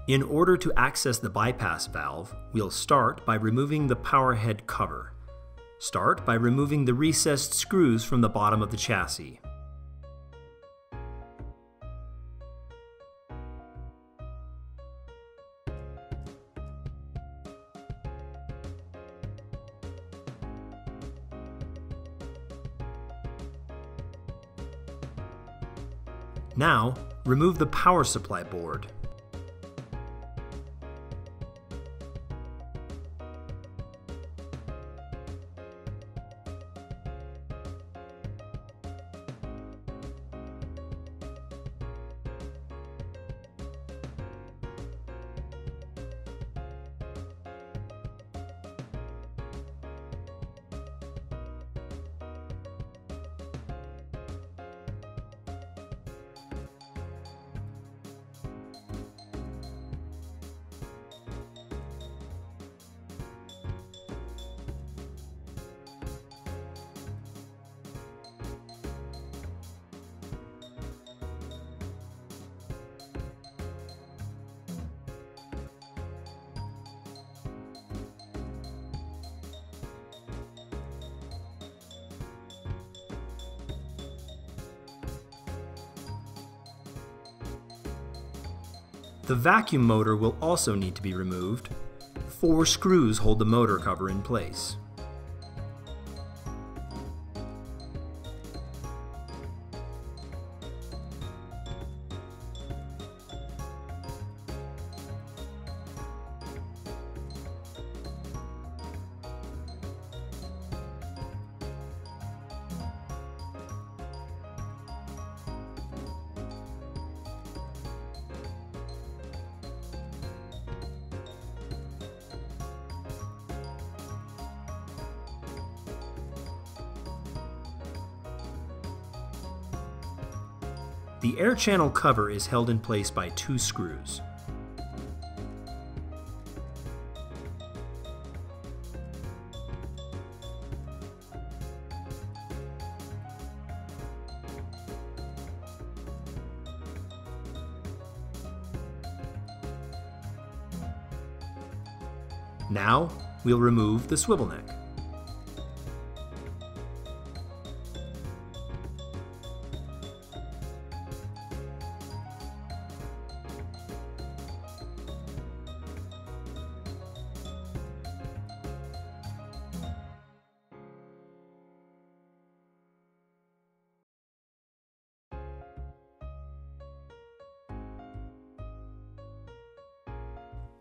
In order to access the bypass valve, we'll start by removing the power head cover. Start by removing the recessed screws from the bottom of the chassis. Now, remove the power supply board. The vacuum motor will also need to be removed. 4 screws hold the motor cover in place. The air channel cover is held in place by 2 screws. Now, we'll remove the swivel neck.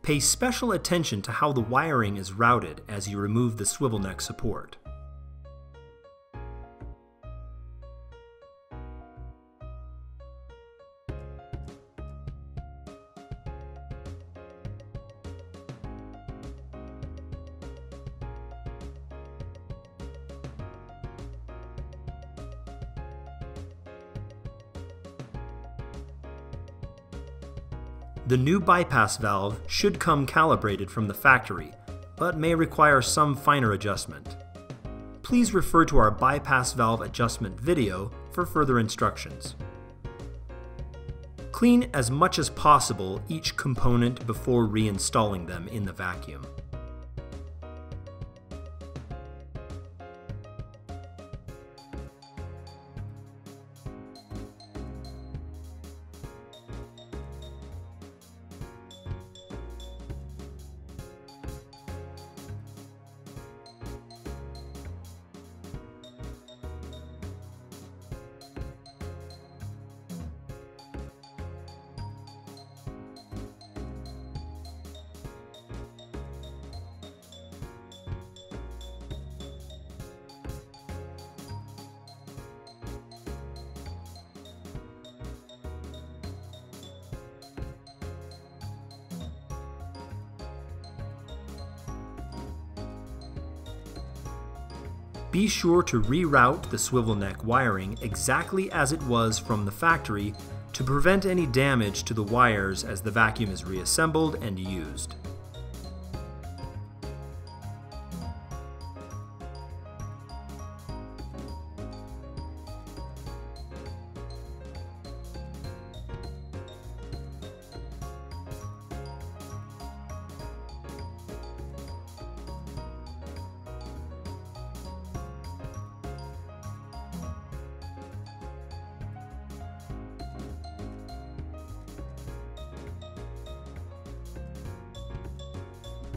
Pay special attention to how the wiring is routed as you remove the swivel neck support. The new bypass valve should come calibrated from the factory, but may require some finer adjustment. Please refer to our bypass valve adjustment video for further instructions. Clean as much as possible each component before reinstalling them in the vacuum. Be sure to reroute the swivel neck wiring exactly as it was from the factory to prevent any damage to the wires as the vacuum is reassembled and used.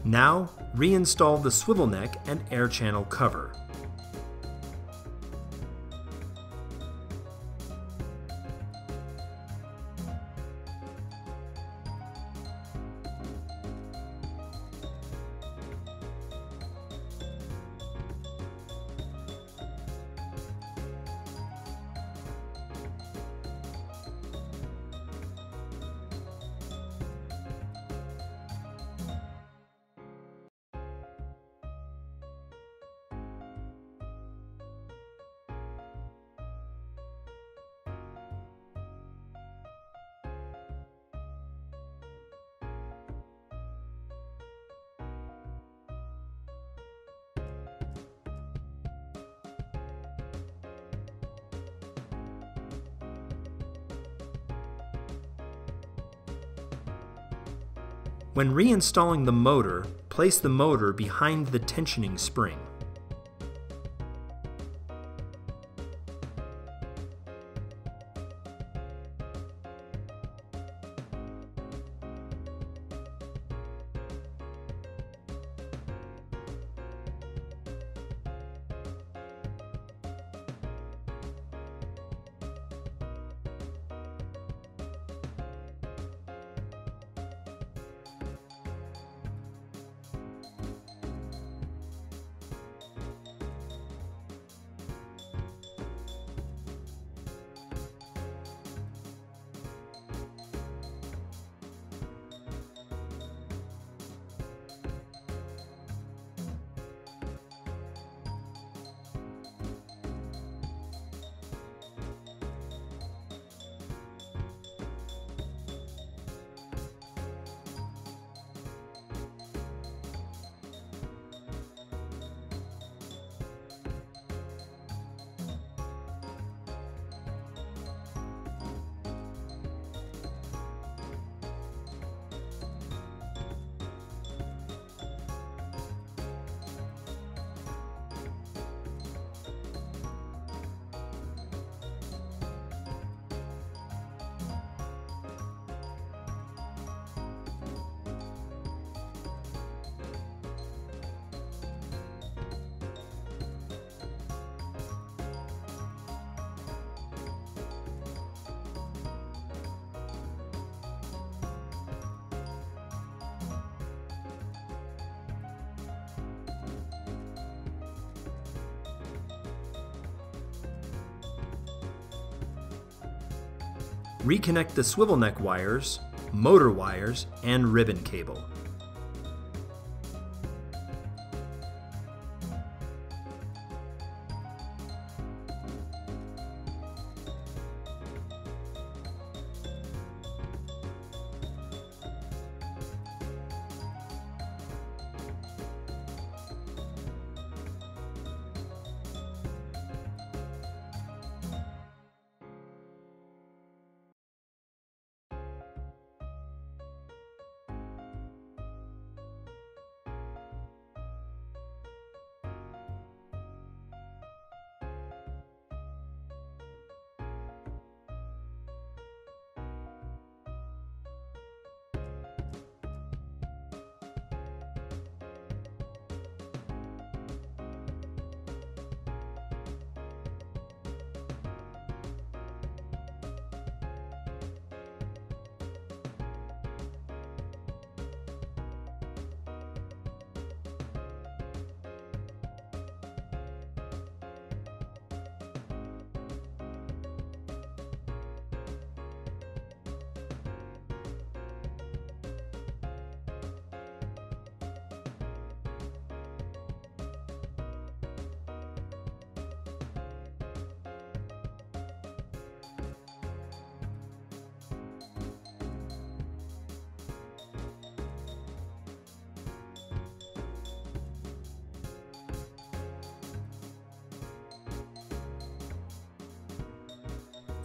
Now, reinstall the swivel neck and air channel cover. When reinstalling the motor, place the motor behind the tensioning spring. Reconnect the swivel neck wires, motor wires, and ribbon cable.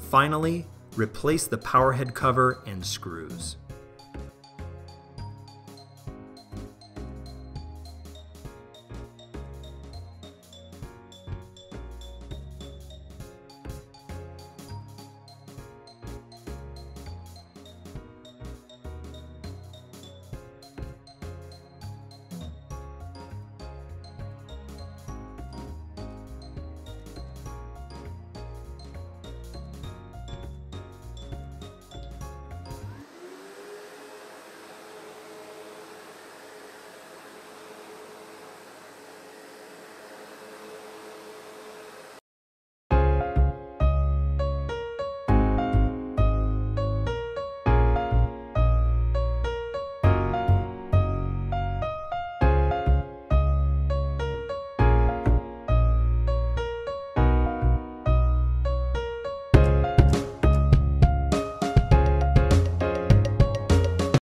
Finally, replace the power head cover and screws.